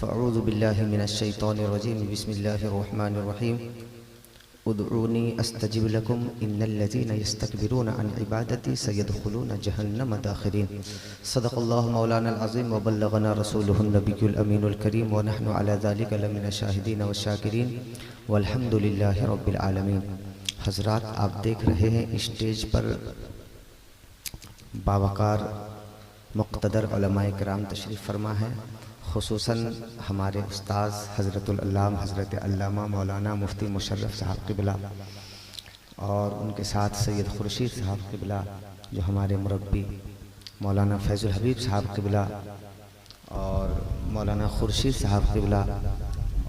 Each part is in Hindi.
फ़अऊज़ु बिल्लाहि मिनश्शैतानिर्रजीम बिस्मिल्लाहिर्रहमानिर्रहीम उदऊनी अस्तजिब लकुम इन्नल्लज़ीना यस्तकबिरूना अन इबादती सयदखुलूना जहन्नम दाखिरीन। सदक़ल्लाहु मौलानल अज़ीम व बल्लगना रसूलुहुन नबियुल अमीनुल करीम व नहनु अला ज़ालिका लमिन शाहिदीन व शाकिरीन वल्हम्दुलिल्लाहि रब्बिल आलमीन। हज़रात, आप देख रहे हैं स्टेज पर बावकार मुक़्तदर उलमाए किराम तशरीफ़ फरमा है। खुसूसन हमारे उस्ताद हज़रतुल अल्लामा हज़रत अल्लामा मौलाना मुफ्ती मुशर्रफ साहब क़िबला और उनके साथ सैयद खुर्शीद साहब क़िबला, जो हमारे मुरब्बी मौलाना फैज़ुल हबीब साहब क़िबला और मौलाना खुर्शीद साहब क़िबला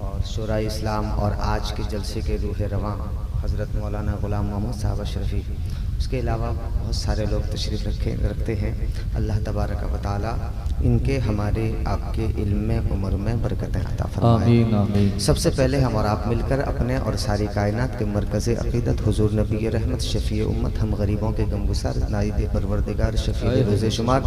और शुराए इस्लाम और आज के जलसे के रूह रवां हज़रत मौलाना ग़ुलाम मोहम्मद साहब अशरफ़ी, उसके अलावा बहुत सारे लोग तशरीफ़ रखते हैं। अल्लाह तबारक व तआला इनके हमारे आपके इल्म में उम्र में बरकतें अता फरमाए। सबसे पहले हम और आप मिलकर अपने और सारी कायनात के मरकज़ अक़ीदत हुज़ूर नबी रहमत शफ़ी उम्मत हम गरीबों के गमगुसार नाइब परवरदिगार शफ़ी रोज़े शुमार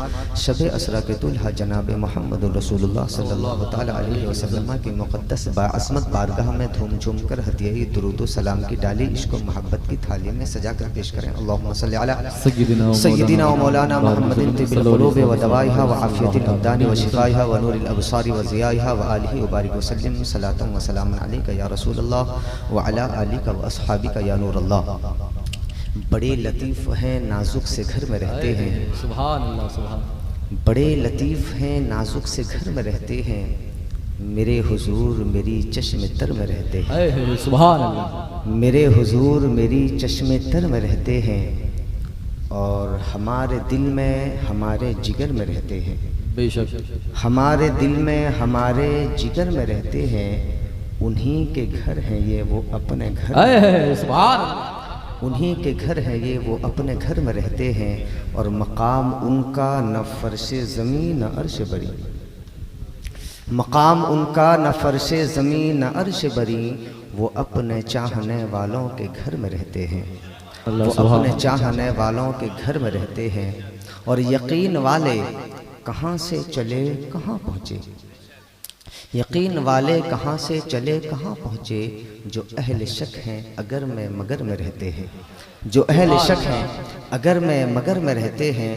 शब असरा के दुल्हा जनाब मोहम्मद रसूलुल्लाह सल्लल्लाहु तआला अलैहि वसल्लम की मुक़द्दस बाअज़मत बारगाह में झूम झूम कर हदिया दुरूद व सलाम की डाली इश्क़ व मोहब्बत की थाली में सजा कर पेश करें। अल्लाहुम्मा सल्लि अला सय्यिदिना व मौलाना मुहम्मदिन तिब्बिल क़ुलूबि व दवाइहा व आफ़ियतिल अब्दानि व शिफ़ाइहा व नूरिल अबसारि व ज़ियाइहा व आलिहि व बारिक व सल्लिम सलातन व सलामन अलैका या रसूलल्लाह व अला आलिका व अस्हाबिका या नूरल्लाह। बड़े लतीफ़ हैं, नाजुक से घर में रहते हैं। सुभान अल्लाह, सुभान। बड़े लतीफ़ हैं, नाजुक से घर में रहते हैं। मेरे हुजूर मेरी चश्मे तर में रहते हैं। सुभान अल्लाह। मेरे हुजूर मेरी चश्मे तर में रहते हैं और हमारे दिल में हमारे जिगर में रहते हैं। बेशक हमारे दिल में हमारे जिगर में रहते हैं। उन्हीं के घर हैं ये वो अपने घर। सुभान। उन्हीं के घर हैं ये वो अपने घर में रहते हैं और मकाम उनका न फर्श ज़मीन न अर्श बरी। मकाम उनका न फर्श ज़मीन न अर्श बरी। वो अपने चाहने वालों के घर में रहते हैं। वो अपने चाहने वालों के घर में रहते हैं और यकीन वाले कहाँ से चले कहाँ पहुँचे। यकीन वाले कहाँ से चले कहाँ पहुँचे। जो अहल शक हैं अगर में मगर में रहते हैं। जो अहल शक हैं अगर में मगर में रहते हैं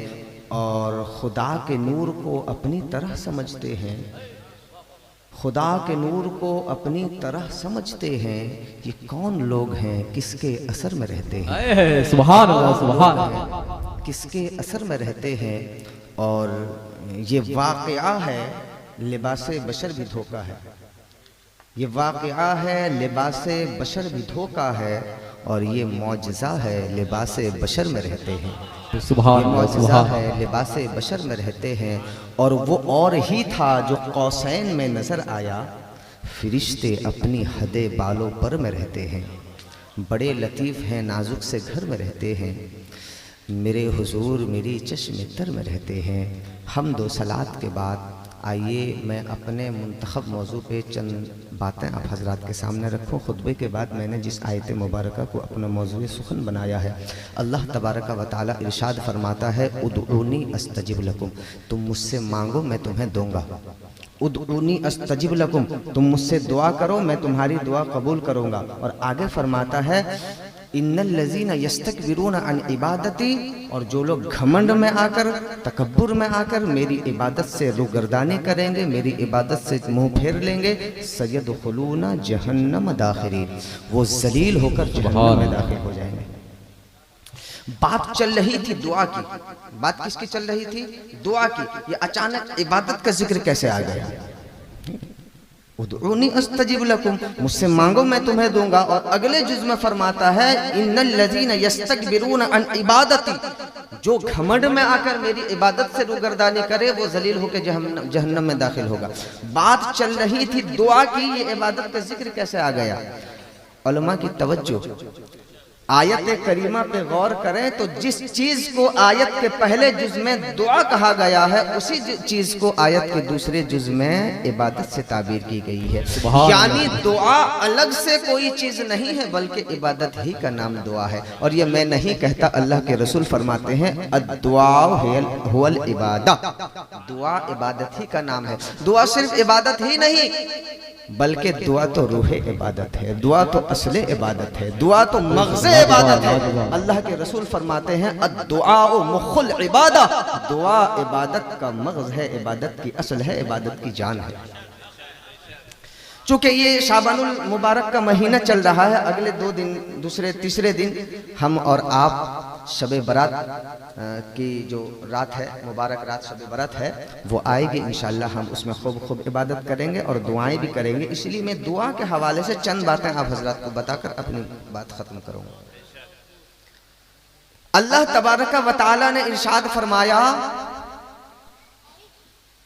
और खुदा के नूर को अपनी तरह समझते हैं। खुदा के नूर को अपनी तरह समझते हैं। ये कौन लोग हैं किसके असर में रहते हैं। सुभान अल्लाह, सुभान। किसके असर में रहते हैं। और ये वाक़या है लिबासे बशर भी धोखा है। ये वाक़या है लिबासे बशर भी धोखा है और ये मौजज़ा है लिबासे बशर में रहते हैं। सुभान मौजज़ा है लिबासे बशर में रहते हैं और वो और ही था जो कौसैन में नज़र आया। फरिश्ते अपनी हदे बालों पर में रहते हैं। बड़े लतीफ़ हैं, नाजुक से घर में रहते हैं। मेरे हुजूर मेरी चश्मे तर में रहते हैं। हम्द व सलात के बाद आइए मैं अपने मुंतखब मौजू पे चंद बातें आप हजरात के सामने रखूं। खुतबे के बाद मैंने जिस आयत मुबारका को अपना मौजू सुखन बनाया है, अल्लाह तबारक व तआला इरशाद फरमाता है उदऊनी अस्तजिब लकुम, तुम मुझसे मांगो मैं तुम्हें दूंगा। उदऊनी अस्तजिब लकुम, तुम मुझसे दुआ करो मैं तुम्हारी दुआ कबूल करूँगा। और आगे फरमाता है इन्नल्लज़ीना यस्तकबिरूना अन इबादती, और जो लोग घमंड में आकर तकब्बुर में आकर मेरी इबादत से रुगर्दानी करेंगे, मेरी इबादत से मुंह फेर लेंगे, सयदखुलूना जहन्नम दाखिरीन, वो जलील होकर जहन्नम में दाखिल हो जाएंगे। बात चल रही थी दुआ की। बात किसकी चल रही थी? दुआ की। ये अचानक इबादत का जिक्र कैसे आ गया? उदऊनी अस्तजिब लकुम, मुझसे मांगो मैं तुम्हें दूंगा। और अगले जुज़ में फरमाता है इन्नल्लज़ीना यस्तकबिरूना अन इबादती, जो घमंड में आकर मेरी इबादत से रुगर्दानी करे वो जलील होकर जहन्नम में दाखिल होगा। बात चल रही थी दुआ की, ये इबादत का जिक्र कैसे आ गया? उलमा की तवज्जो। आयत करीमा पे गौर करें तो जिस चीज को आयत के पहले जुज में दुआ कहा गया है, उसी चीज को आयत के दूसरे जुज में इबादत से ताबीर की गई है। यानी दुआ अलग से कोई चीज नहीं है, बल्कि इबादत ही का नाम दुआ है। और ये मैं नहीं कहता, अल्लाह के रसूल फरमाते हैं अद्दुआ हुवल इबादत, दुआ इबादत ही का नाम है। दुआ सिर्फ इबादत ही नहीं, बल्कि दुआ तो रूह इबादत है, दुआ तो असले इबादत है, दुआ तो मग़ज़े इबादत है। अल्लाह के रसूल फरमाते हैं अद्दुआ मुख़ुल इबादा, दुआ इबादत का मग़ज़ है, इबादत की असल है, इबादत की जान है। चूँकि ये शाबानुल मुबारक का महीना चल रहा है, अगले 2 दिन, दूसरे तीसरे दिन हम और आप शब बरात की जो रात है, मुबारक रात शब बरात है, वो आएगी इंशाअल्लाह। हम उसमें खूब इबादत करेंगे और दुआएं भी करेंगे। इसलिए मैं दुआ के हवाले से चंद बातें आप हजरात को बताकर अपनी बात खत्म करूंगा। अल्लाह तबारक व तआला ने इरशाद फरमाया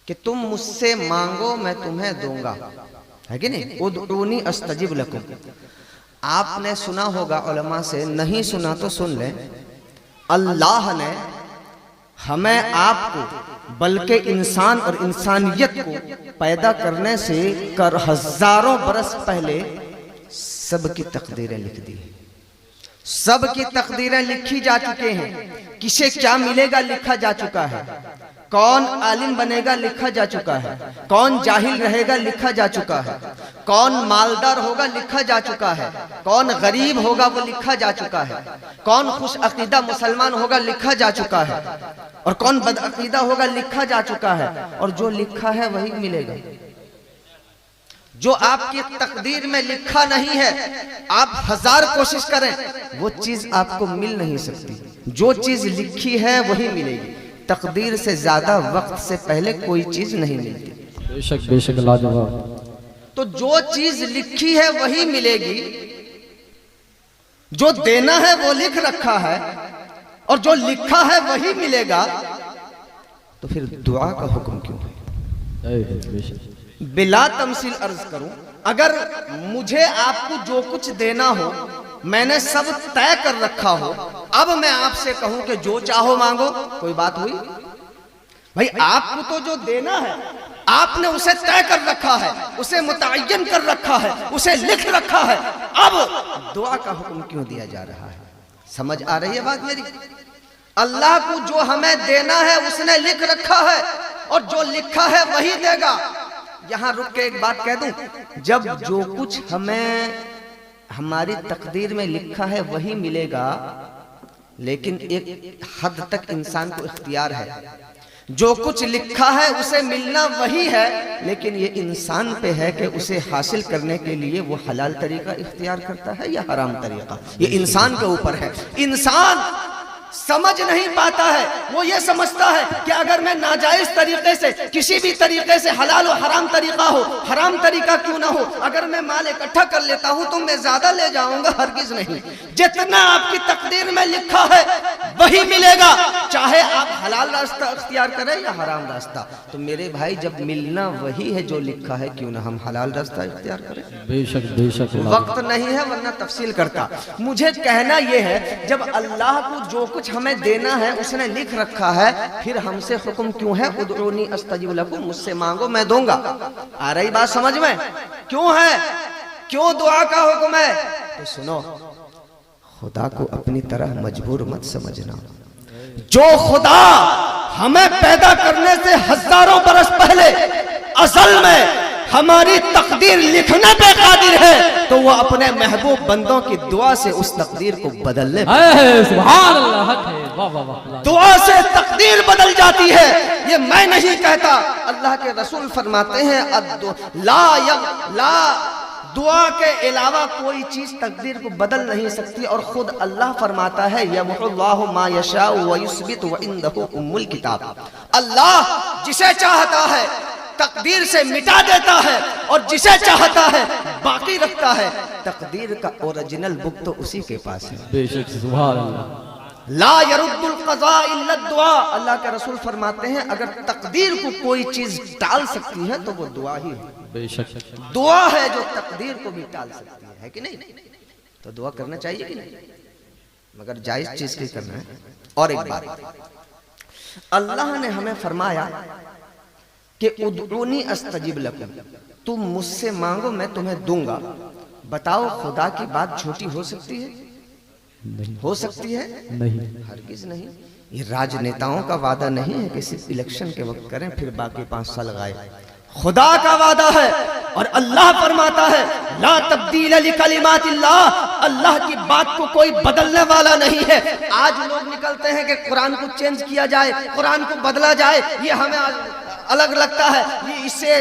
कि तुम मुझसे मांगो मैं तुम्हें दूंगा, है कि नहीं? उदऊनी अस्तजिब लकुम। आपने सुना होगा उलमा से, नहीं सुना तो सुन लें। अल्लाह ने हमें आपको बल्कि इंसान और इंसानियत को पैदा करने से कर हजारों बरस पहले सबकी तकदीरें लिख दी है। सबकी तकदीरें लिखी जा चुके हैं। किसे क्या मिलेगा लिखा जा चुका है। कौन आलिम बनेगा लिखा जा चुका है। कौन जाहिल रहेगा लिखा जा चुका है। कौन मालदार होगा लिखा जा चुका है। कौन गरीब होगा वो लिखा जा चुका है। कौन खुश अकीदा मुसलमान होगा लिखा जा चुका है, और कौन बदअकीदा होगा लिखा जा चुका है। और जो लिखा है वही मिलेगा। जो आपकी तकदीर में लिखा नहीं है, आप 1000 कोशिश करें, वो चीज आपको मिल नहीं सकती। जो चीज लिखी है वही मिलेगी। तकदीर से ज्यादा वक्त से पहले कोई चीज नहीं मिलती। बेशक बेशक लाजवाब। तो जो चीज लिखी है वही मिलेगी। जो देना है वो लिख रखा है, और जो लिखा है वही मिलेगा। तो फिर दुआ का हुक्म क्यों है? बिला तमसील अर्ज करूं, अगर मुझे आपको जो कुछ देना हो, मैंने सब तय कर रखा हो, अब मैं आपसे कहूं कि जो चाहो मांगो, कोई बात हुई? भाई आपको तो जो देना है आपने उसे तय कर रखा है, उसे मुतय्यन कर रखा है, उसे लिख रखा है। अब दुआ का हुक्म क्यों दिया जा रहा है? समझ आ रही है बात मेरी? अल्लाह को जो हमें देना है उसने लिख रखा है, और जो लिखा है वही देगा। यहां रुक के एक बात कह दूं, जब जो कुछ हमें हमारी तकदीर में लिखा है वही मिलेगा, लेकिन एक हद तक इंसान को इख्तियार है। जो कुछ लिखा है उसे मिलना वही है, लेकिन ये इंसान पे है कि उसे हासिल करने के लिए वो हलाल तरीका इख्तियार करता है या हराम तरीका। ये इंसान के ऊपर है। इंसान समझ नहीं पाता है, वो ये समझता है कि अगर मैं नाजायज तरीके से, किसी भी तरीके से, हलाल और हराम तरीका हो, हराम तरीका क्यों ना हो, अगर मैं माल इकट्ठा कर लेता हूं तो मैं ज्यादा ले जाऊंगा। हरगिज नहीं। जितना आपकी तकदीर में लिखा है वही मिलेगा, चाहे आप हलाल रास्ता इख्तियार करें या हराम रास्ता। तो मेरे भाई, जब मिलना वही है जो लिखा है, क्यों ना हम हलाल रास्ता इख्तियार करें? बेशक बेशक। वक्त नहीं है वरना तफसील करता। मुझे कहना यह है, जब अल्लाह को जो कुछ हमें देना है उसने लिख रखा है, फिर हमसे हुक्म क्यों है उदऊनी अस्तजिब लकुम, मुझसे मांगो मैं दूंगा। आ रही बात समझ में? क्यों है, क्यों दुआ का हुक्म है? तो सुनो, खुदा को अपनी तरह मजबूर मत समझना। जो खुदा हमें पैदा करने से हजारों बरस पहले असल में हमारी तकदीर लिखने पे कादिर है, तो वो अपने महबूब बंदों की दुआ से उस तकदीर को बदलने सुभान अल्लाह। दुआ से तकदीर बदल जाती है। ये मैं नहीं कहता, अल्लाह के रसूल फरमाते हैं ला दुआ के अलावा कोई चीज तकदीर को बदल नहीं सकती। और खुद अल्लाह फरमाता है यमहुल्लाहु मा यशाउ व युस्बितु व इंदहु उम्मुल किताब। अल्लाह जिसे चाहता है तकदीर से मिटा देता है, और जिसे चाहता है बाकी रखता है। तकदीर का ओरिजिनल बुक तो उसी के पास है। बेशक सुभान अल्लाह। ला यरुद्दुल क़ज़ा इल्ला दुआ। अल्लाह के रसूल फरमाते हैं, अगर तकदीर को कोई चीज टाल सकती है तो वो दुआ ही है। बेशक दुआ है जो तकदीर को भी टाल सकती है कि नहीं? तो दुआ करना चाहिए कि नहीं? मगर जायज चीज की करना है। और एक बात, अल्लाह ने हमें फरमाया कि उदऊनी अस्तजिब लकुम, तुम मुझसे मांगो मैं तुम्हें दूंगा। बताओ खुदा की बात झूठी हो सकती है? नहीं हो सकती है? नहीं। हरगिज नहीं। ये राजनेताओं का वादा नहीं है कि सिर्फ इलेक्शन के वक्त करें फिर बाकी 5 साल लगाए। खुदा का वादा है और अल्लाह फरमाता है ला तब्दील लिकलिमातिल्लाह, अल्लाह की बात को कोई बदलने वाला नहीं है। आज लोग निकलते हैं कि कुरान को चेंज किया जाए, कुरान को बदला जाए, ये हमें अलग लगता है, ये इससे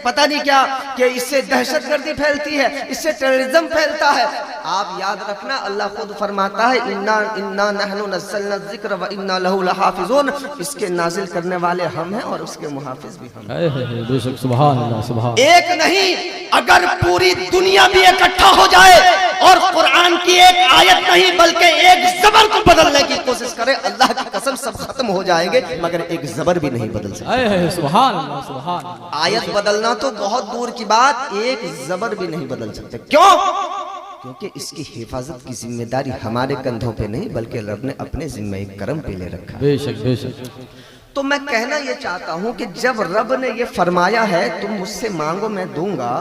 पता नहीं क्या कि इससे दहशतगर्दी फैलती है, इससे टेररिज्म फैलता है। आप याद रखना अल्लाह खुद फरमाता है इन्ना नहनु नज़्ज़लना ज़िक्र व इन्ना लहू लहाफ़िज़ून, इसके नाजिल करने वाले हम हैं और उसके मुहाफिज भी हम हैं। बेशक सुभान अल्लाह सुभान। एक नहीं, अगर पूरी दुनिया भी इकट्ठा हो जाए और कुरान की एक आयत नहीं बल्कि एक ज़बर को बदलने की कोशिश करे, अल्लाह की कसम सब खत्म हो जाएंगे मगर एक ज़बर भी नहीं बदल सकते। सुभान अल्लाह सुभान। आयत बदलना तो बहुत दूर की बात, एक ज़बर भी नहीं बदल सकते। क्यों? क्योंकि इसकी हिफाजत की जिम्मेदारी हमारे कंधों पे नहीं बल्कि रब ने अपने जिम्मे करम पे ले रखा। बेशक बेशक। तो मैं कहना ये चाहता हूं कि जब रब ने ये फरमाया है तुम मुझसे मांगो मैं दूंगा,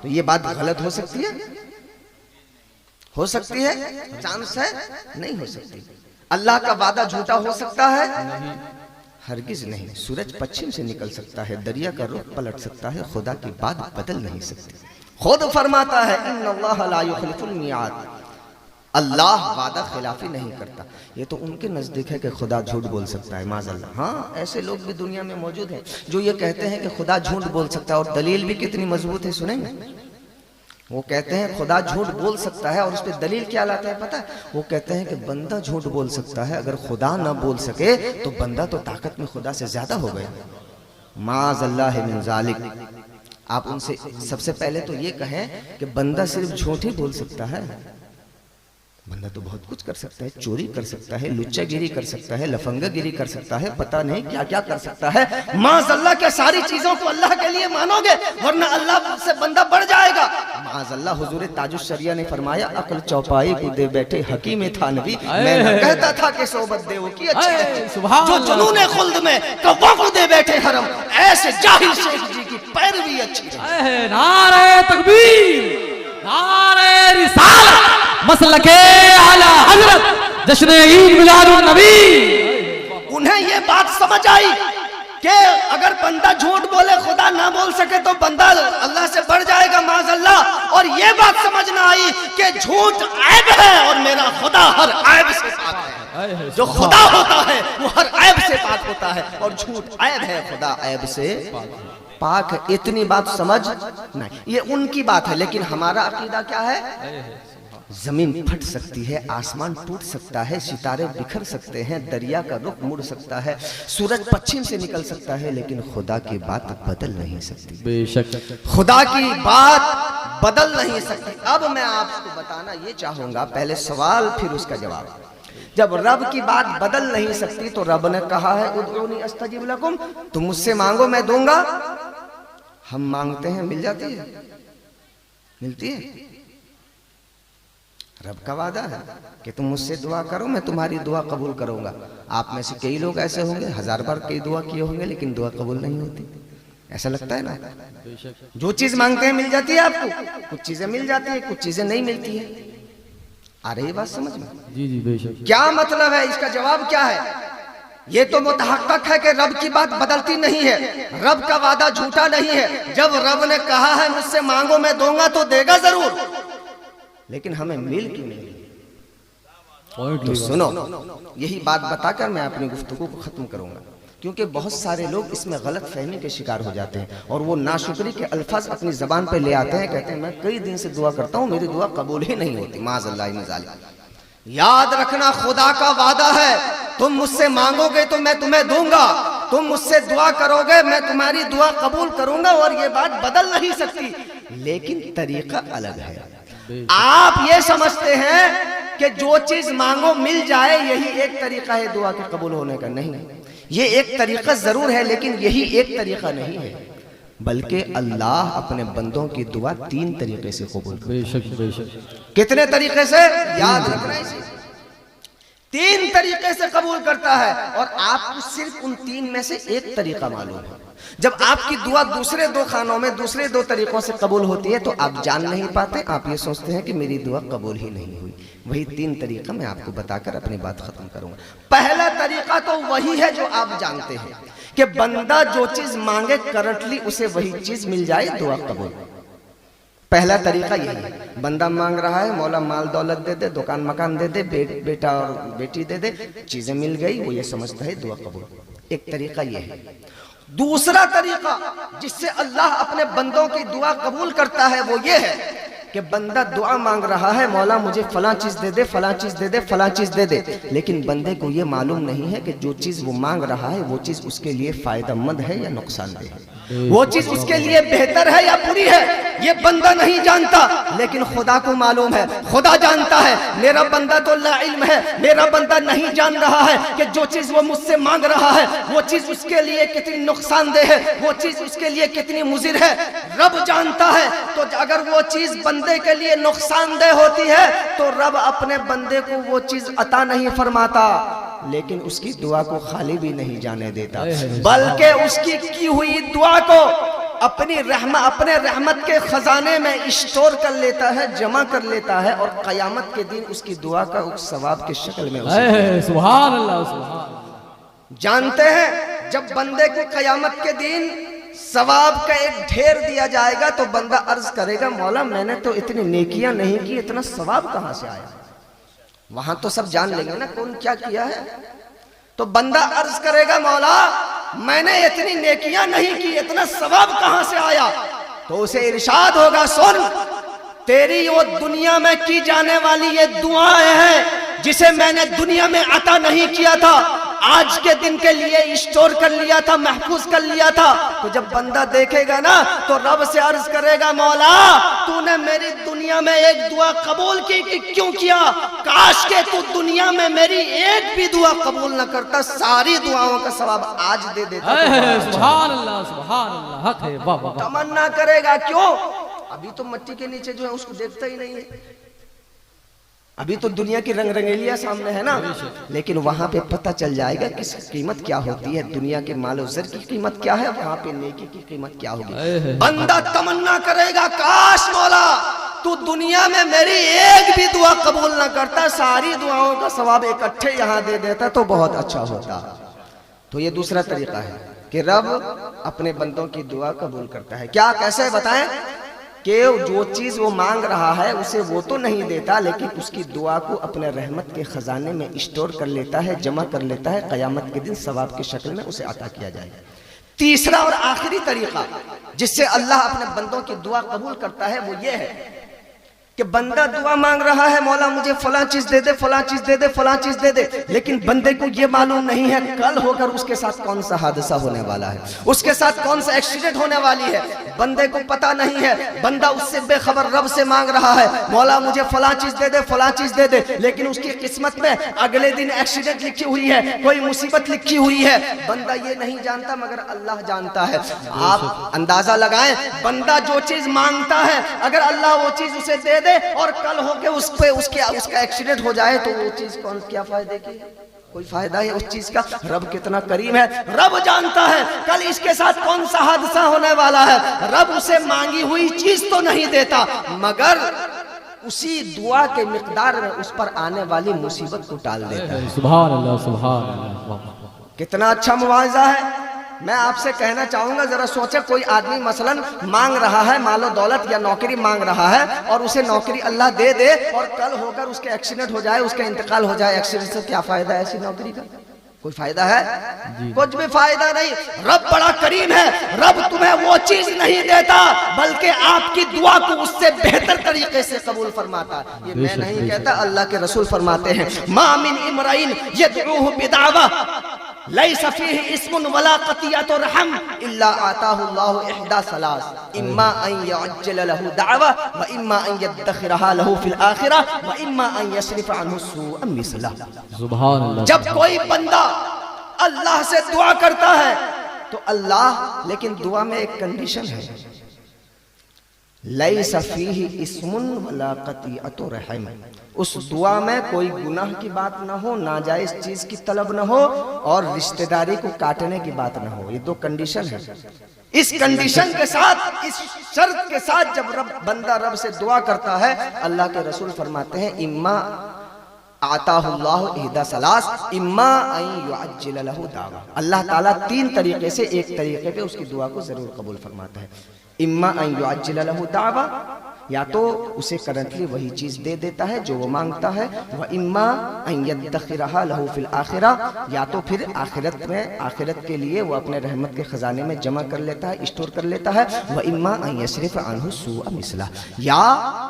तो ये बात गलत हो सकती है? हो सकती है? चांस है? नहीं हो सकती। अल्लाह का वादा झूठा हो सकता है? हरगिज नहीं। सूरज पश्चिम से निकल सकता है, दरिया का रुख पलट सकता है, खुदा की बात बदल नहीं सकती। खुद फरमाता है इन्नल्लाह ला युखलिफुल मियाद, अल्लाह वादा खिलाफी नहीं करता। ये तो उनके नजदीक है कि खुदा झूठ बोल सकता है, माज़अल्लाह। हाँ, ऐसे लोग भी दुनिया में मौजूद हैं जो ये कहते हैं कि खुदा झूठ बोल सकता है, और दलील भी कितनी मजबूत है सुनेंगे। वो कहते हैं खुदा झूठ बोल सकता है और उस पर दलील क्या लाते हैं पता है? वो कहते हैं कि बंदा झूठ बोल सकता है, अगर खुदा ना बोल सके तो बंदा तो ताकत में खुदा से ज्यादा हो गया। माज़अल्लाह मिन ज़ालिक। आप उनसे सबसे पहले तो ये कहें कि बंदा सिर्फ झूठ ही बोल सकता है। बंदा तो बहुत कुछ कर सकता है, चोरी कर सकता है, लुच्चागिरी कर सकता है, लफंगागिरी कर सकता है, पता नहीं क्या क्या कर सकता है। माज़अल्लाह के सारी चीजों को अल्लाह के लिए मानोगे वरना अल्लाह से बंदा बढ़ जाएगा। माज़अल्लाह हुजूर ताजुश शरिया ने फरमाया अक्ल चौपाई को दे बैठे हकीम थानवी, मैं न कहता था कि सोबत दे वो की अच्छी है, जो जुनून खुल्द में कव्वा को दे बैठे हरम, ऐसे जाहिल शेख जी की पैरवी अच्छी है। नारे तकबीर, नारे रिसालत, मसलके आला हजरत, जश्न ईद मिलादुन नबी। उन्हें ये बात समझ आई कि अगर बंदा झूठ बोले खुदा ना बोल सके तो बंदा अल्लाह से बढ़ जाएगा माज़अल्लाह। और ये बात समझ ना आई कि झूठ ऐब है और मेरा खुदा हर ऐब से पाक है। जो खुदा होता है वो हर ऐब से पाक होता है और झूठ ऐब है, खुदा ऐब से पाक है। इतनी बात समझ नहीं, ये उनकी बात है, लेकिन हमारा अकीदा क्या है? जमीन फट सकती है, आसमान टूट सकता है, सितारे बिखर सकते हैं, दरिया का रुख मुड़ सकता है, सूरज पश्चिम से निकल सकता है, लेकिन खुदा की बात बदल नहीं सकती। बेशक खुदा की बात बदल नहीं सकती। अब मैं आपको बताना ये चाहूंगा, पहले सवाल फिर उसका जवाब। जब रब की बात बदल नहीं सकती तो रब ने कहा है उदऊनी अस्तजिब लकुम, तुम मुझसे मांगो मैं दूंगा। हम मांगते हैं मिल जाती है? मिलती है? रब का वादा है कि तुम मुझसे दुआ करो मैं तुम्हारी दुआ कबूल करूंगा। आप में से कई लोग ऐसे होंगे 1000 बार कई दुआ किए होंगे लेकिन दुआ कबूल नहीं होती। ऐसा लगता है ना? जो चीज मांगते हैं मिल जाती है आपको, कुछ चीजें मिल जाती है, कुछ चीजें नहीं मिलती है। आ रही बात समझ में? जी जी बेशक। क्या मतलब है इसका? जवाब क्या है? ये तो मुतहक्कक है कि रब की बात बदलती नहीं है, रब का वादा झूठा नहीं है। जब रब ने कहा है मुझसे मांगो मैं दूंगा तो देगा जरूर, लेकिन हमें मिल क्यों नहीं? तो सुनो, यही बात बताकर मैं अपनी गुफ्तगू को खत्म करूंगा, क्योंकि बहुत सारे लोग इसमें गलत फहमी के शिकार हो जाते हैं और वो नाशुक्री के अल्फाज अपनी जबान पर ले आते हैं, कहते हैं मैं कई दिन से दुआ करता हूं मेरी दुआ कबूल ही नहीं होती। माज़अल्लाह मिन ज़ालिक। याद रखना खुदा का वादा है, तुम मुझसे मांगोगे तो मैं तुम्हें दूंगा, तुम मुझसे दुआ करोगे मैं तुम्हारी दुआ कबूल करूंगा, और ये बात बदल नहीं सकती, लेकिन तरीका अलग है। आप ये समझते हैं कि जो चीज मांगो मिल जाए यही एक तरीका है दुआ के कबूल होने का। नहीं, ये एक तरीका जरूर है लेकिन यही एक तरीका नहीं है, बल्कि अल्लाह अपने बंदों की दुआ 3 तरीके से कबूल करता है। बेशक बेशक। कितने तरीके से? याद रखना इसे। 3 तरीके से कबूल करता है और आपको सिर्फ उन 3 में से एक तरीका मालूम है। जब आपकी दुआ दूसरे 2 खानों में दूसरे 2 तरीकों से कबूल होती है तो आप जान नहीं पाते, आप ये सोचते हैं कि मेरी दुआ कबूल ही नहीं हुई। वही 3 तरीका मैं आपको बताकर अपनी बात खत्म करूंगा। पहला तरीका तो वही है जो आप जानते हैं कि बंदा जो चीज मांगे करंटली उसे वही चीज मिल जाए, दुआ कबूल। पहला तरीका यही है। बंदा मांग रहा है मौला माल दौलत दे दे, दुकान मकान दे दे, बेटा और बेटी दे दे, चीजें मिल गई, वो ये समझता है दुआ कबूल। एक तरीका ये है। दूसरा तरीका जिससे अल्लाह अपने बंदों की दुआ कबूल करता है वो ये है कि बंदा दुआ मांग रहा है मौला मुझे फलां चीज दे दे, फलां चीज दे दे, फलां चीज दे दे, लेकिन बंदे को ये मालूम नहीं है कि जो चीज वो मांग रहा है वो चीज उसके लिए फायदेमंद है या नुकसानदेह है, वो चीज उसके लिए बेहतर है या बुरी है, ये बंदा नहीं जानता, लेकिन खुदा को मालूम है। खुदा जानता है। मेरा बंदा तो ला इल्म है, मेरा बंदा नहीं जान रहा है कि जो चीज वो मुझसे मांग रहा है वो चीज उसके लिए कितनी नुकसानदेह है, वो चीज उसके लिए कितनी मुजिर है, रब जानता है। तो अगर वो चीज बंदे के लिए नुकसानदेह होती है तो रब अपने बंदे को वो चीज अता नहीं फरमाता, लेकिन उसकी दुआ को खाली भी नहीं जाने देता, बल्कि उसकी की हुई दुआ को अपने रहमत के खजाने में स्टोर कर लेता है, जमा कर लेता है और कयामत के दिन उसकी दुआ का उस सवाब की शक्ल में सुभान अल्लाह, सुभान। जानते हैं जब बंदे को कयामत के दिन सवाब का एक ढेर दिया जाएगा तो बंदा अर्ज करेगा मौला मैंने तो इतनी नेकियां नहीं की, इतना सवाब कहां से आया। वहां तो सब जान लेंगे ना कौन क्या किया है। तो बंदा अर्ज करेगा मौला मैंने इतनी नेकियां नहीं की, इतना सवाब कहां से आया। तो उसे इरशाद होगा सुन तेरी वो दुनिया में की जाने वाली ये दुआएं हैं जिसे मैंने दुनिया में अता नहीं किया था, आज के दिन के लिए स्टोर कर लिया था, महफूज कर लिया था। तो जब बंदा देखेगा ना तो रब से अर्ज करेगा मौला तूने मेरी दुनिया में एक दुआ कबूल की कि क्यों किया, काश के तू दुनिया में मेरी एक भी दुआ कबूल न करता, सारी दुआओं का सवाब आज दे देता। सुभान अल्लाह, सुभान अल्लाह, हक है, वाह वाह। तमन्ना करेगा क्यों, अभी तो मिट्टी के नीचे जो है उसको देखता ही नहीं है, अभी तो दुनिया की रंग रंगेलियां सामने है ना, लेकिन वहां पे पता चल जाएगा कि कीमत क्या होती है, दुनिया के मालो ज़र की कीमत क्या है, वहां पे नेकी की कीमत क्या होगी। बंदा तमन्ना करेगा काश मौला तू दुनिया में मेरी एक भी दुआ कबूल ना करता, सारी दुआओं का सवाब इकट्ठे यहाँ दे देता तो बहुत अच्छा होता। तो ये दूसरा तरीका है कि रब अपने बंदों की दुआ कबूल करता है। क्या कैसे बताएं कि जो चीज वो मांग रहा है उसे वो तो नहीं देता, लेकिन उसकी दुआ को अपने रहमत के खजाने में स्टोर कर लेता है, जमा कर लेता है, कयामत के दिन सवाब की शक्ल में उसे अता किया जाएगा। तीसरा और आखिरी तरीका जिससे अल्लाह अपने बंदों की दुआ कबूल करता है वो ये है कि बंदा दुआ मांग रहा है मौला मुझे फलां चीज दे दे, फलां चीज दे दे, फलां चीज दे दे, लेकिन बंदे को ये मालूम नहीं है कल होकर उसके साथ कौन सा हादसा होने वाला है, उसके साथ कौन सा एक्सीडेंट होने वाली है, बंदे को पता नहीं है। बंदा उससे बेखबर रब से मांग रहा है मौला मुझे फलां चीज दे दे, फलां चीज दे दे, लेकिन उसकी किस्मत में अगले दिन एक्सीडेंट लिखी हुई है, कोई मुसीबत लिखी हुई है, बंदा ये नहीं जानता मगर अल्लाह जानता है। आप अंदाजा लगाएं बंदा जो चीज मांगता है अगर अल्लाह वो चीज उसे दे दे और कल होके उसका एक्सीडेंट हो जाए तो वो चीज कौन क्या फायदे की है, कोई फायदा है उस चीज का। रब कितना करीम है, रब जानता है कल इसके साथ कौन सा हादसा होने वाला है, रब उसे मांगी हुई चीज तो नहीं देता मगर उसी दुआ के मिकदार में उस पर आने वाली मुसीबत को टाल देता है। सुभान अल्लाह, सुभान अल्लाह। कितना अच्छा मुआवजा है। मैं आपसे कहना चाहूंगा जरा सोचे कोई आदमी मसलन मांग रहा है मालो दौलत या नौकरी मांग रहा है और उसे नौकरी अल्लाह दे दे और कल होकर उसके एक्सीडेंट हो जाए, उसका इंतकाल हो जाए, एक्सीडेंट से क्या फायदा है ऐसी नौकरी का, कोई फायदा है, कुछ भी फायदा नहीं। रब बड़ा करीम है, रब तुम्हें वो चीज नहीं देता बल्कि आपकी दुआ को उससे बेहतर तरीके से कबूल फरमाता है। ये मैं नहीं कहता, अल्लाह के रसूल फरमाते हैं मा मिन इमराइन यदऊहु बिदावा लैसा फीही इस्मुन वला क़तियतुर रहम इल्ला आताहु अल्लाहु इहदा सलास इम्मा अन यअज्जल लहु दावा व इम्मा अन यदखिरहा लहु फिल आखिरह व इम्मा अन यस्रिफ अन्हु सूअ मिसला। सुभान अल्लाह। जब कोई बंदा अल्लाह से दुआ करता है तो अल्लाह, लेकिन दुआ में एक कंडीशन है, लैसा फीही इस्मुन वला क़तियतुर रहम, उस दुआ में कोई गुनाह की बात ना हो, नाजायज चीज की तलब ना हो और रिश्तेदारी को काटने की बात ना हो। ये दो कंडीशन है। इस कंडीशन के साथ, इस शर्त के साथ जब बंदा रब से दुआ करता है, अल्लाह के रसूल फरमाते हैं इम्मा आताहुल्लाहु इहदा सलास इम्मा अन युअज्जिल लहू दावा। अल्लाह ताला तीन तरीके से एक तरीके पे उसकी दुआ को जरूर कबूल फरमाता है। इम्मा अन युअज्जिल लहू दावा, या तो उसे करंटली वही चीज दे देता है जो वो मांगता है। व इम्मा अन यद्दखिरहा लहू फिल आखिरा, या तो फिर आखिरत में, आखिरत के लिए वो अपने रहमत के खजाने में जमा कर लेता है, स्टोर कर लेता है। व इम्मा अन यस्रिफ अन्हु सूअ मिसला, या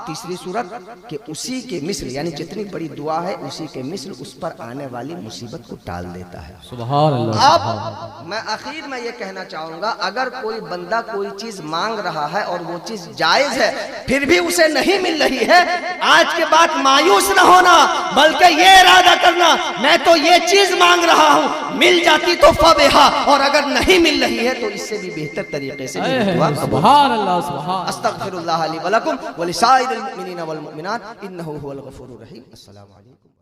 तीसरी सूरत कि उसी के मिस्ल, यानी जितनी बड़ी दुआ है उसी के मिस्ल उस पर आने वाली मुसीबत को टाल देता है। सुभान अल्लाह। अब मैं आखिर में ये कहना चाहूंगा, अगर कोई बंदा कोई चीज मांग रहा है और वो चीज जायज है, फिर भी उसे नहीं मिल रही है, आज के बाद मायूस न होना, बल्कि ये इरादा करना मैं तो ये चीज मांग रहा हूं, मिल जाती तो फबिहा, और अगर नहीं मिल रही है तो इससे भी बेहतर तरीके से सुभान अल्लाह सुभान। अस्तगफिरुल्लाह ली व लकुम व लिसाइरिल मुमिनीन वल मुमिनात इन्नहु हुवल गफूरुर रहीम। अस्सलामु अलैकुम।